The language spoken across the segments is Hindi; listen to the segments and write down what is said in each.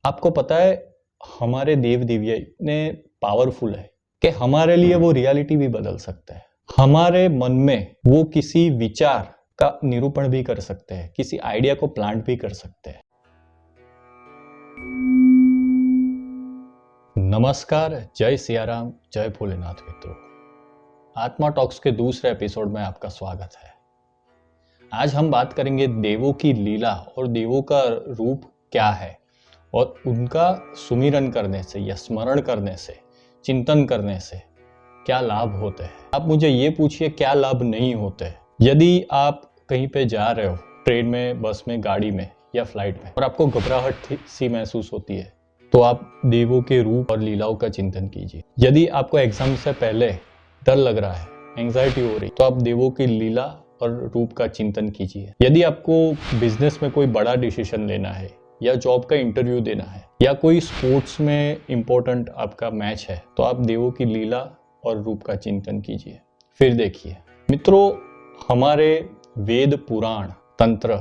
आपको पता है हमारे देव देविया इतने पावरफुल है कि हमारे लिए वो रियलिटी भी बदल सकते हैं। हमारे मन में वो किसी विचार का निरूपण भी कर सकते हैं, किसी आइडिया को प्लांट भी कर सकते हैं। नमस्कार, जय सियाराम, जय भोलेनाथ मित्रों। आत्मा टॉक्स के दूसरे एपिसोड में आपका स्वागत है। आज हम बात करेंगे देवों की लीला और देवों का रूप क्या है और उनका सुमिरन करने से या स्मरण करने से, चिंतन करने से क्या लाभ होते हैं। आप मुझे ये पूछिए क्या लाभ नहीं होते। यदि आप कहीं पे जा रहे हो, ट्रेन में, बस में, गाड़ी में या फ्लाइट में, और आपको घबराहट सी महसूस होती है, तो आप देवों के रूप और लीलाओं का चिंतन कीजिए। यदि आपको एग्जाम से पहले डर लग रहा है, एंजाइटी हो रही, तो आप देवों की लीला और रूप का चिंतन कीजिए। यदि आपको बिजनेस में कोई बड़ा डिसीजन लेना है या जॉब का इंटरव्यू देना है या कोई स्पोर्ट्स में इंपॉर्टेंट आपका मैच है, तो आप देवों की लीला और रूप का चिंतन कीजिए। फिर देखिए मित्रों, हमारे वेद, पुराण, तंत्र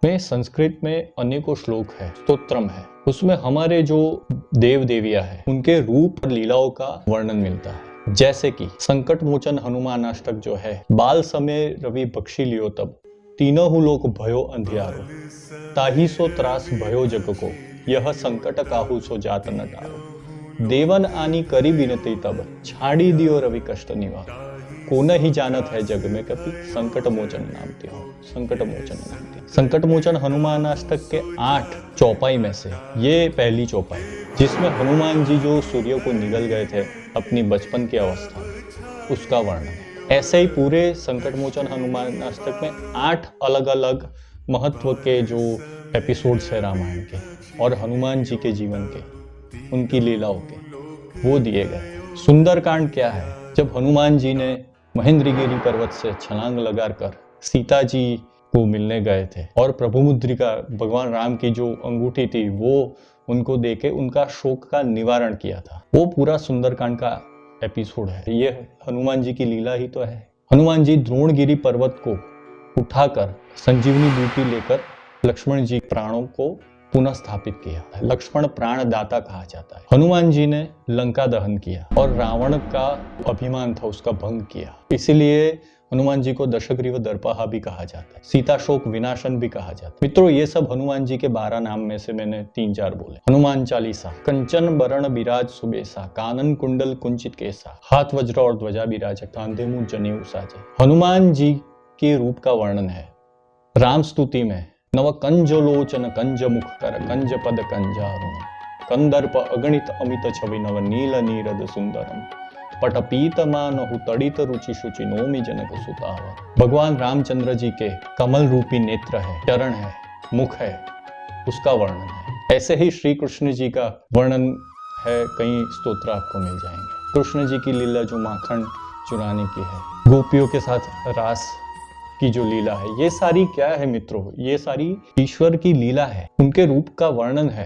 में, संस्कृत में अनेकों श्लोक है, स्तोत्रम है। उसमें हमारे जो देव देविया है उनके रूप और लीलाओं का वर्णन मिलता है। जैसे कि संकट मोचन हनुमान अष्टक जो है, बाल समय रवि बख्शी लियो तब, तीनों लोक भयो अंधियारो, ताही सो त्रास भयो जग को, यह संकट काहू सो जात न टारो, देवन आनी करी बिनती तब, छाड़ी दियो रवि कष्ट निवार, कोन ही जानत है जग में कपि, संकट मोचन नाम त्यों, संकट मोचन नाम त्यों। संकट मोचन हनुमान अष्टक के 8 चौपाई में से ये पहली चौपाई, जिसमें हनुमान जी जो सूर्य को निगल गए थे अपनी बचपन की अवस्था में, उसका वर्णन है। ऐसे ही पूरे संकट मोचन हनुमान अष्टक में 8 अलग अलग महत्व के जो एपिसोड्स है रामायण के और हनुमान जी के जीवन के, उनकी लीलाओं के, वो दिए गए। सुंदरकांड क्या है? जब हनुमान जी ने महेंद्रगिरी पर्वत से छलांग लगाकर सीता जी को मिलने गए थे और प्रभु मुद्रिका, भगवान राम की जो अंगूठी थी, वो उनको देके उनका शोक का निवारण किया था, वो पूरा सुंदरकांड का एपिसोड है। ये हनुमान जी की लीला ही तो है। हनुमान जी द्रोणगिरी पर्वत को उठाकर संजीवनी बूटी लेकर लक्ष्मण जी प्राणों को पुनः स्थापित किया। लक्ष्मण प्राणदाता कहा जाता है। हनुमान जी ने लंका दहन किया और रावण का अभिमान था उसका भंग किया, इसीलिए हनुमान जी को दशग्रीव दर्पहा भी कहा जाता है, सीता शोक विनाशन भी कहा जाता है। मित्रों, ये सब हनुमान जी के 12 नाम में से मैंने 3-4 बोले। हनुमान चालीसा। कंचन बरण बिराज सुबेसा, कानन कुंडल कुंचित केसा, हाथ वज्र और ध्वजा बिराज, कांधे मुंज जनेऊ साजे। हनुमान जी के रूप का वर्णन है राम स्तुति में। नव कंजलोचन कंज मुख कर, कंज पद कंजारुण, कंदर्प अगणित अमित छवि, नव नील नीरद सुंदरम, पट पीतमानहु तड़ित रुचि शुचि, नोमि जनक सुतावर। भगवान रामचंद्र जी के कमल रूपी नेत्र है, चरण है, मुख है, उसका वर्णन है। ऐसे ही श्री कृष्ण जी का वर्णन है, कई स्तोत्र आपको मिल जाएंगे। कृष्ण जी की लीला जो माखन चुराने की है, गोपियों के साथ रास की जो लीला है, ये सारी क्या है मित्रों? ये सारी ईश्वर की लीला है, उनके रूप का वर्णन है।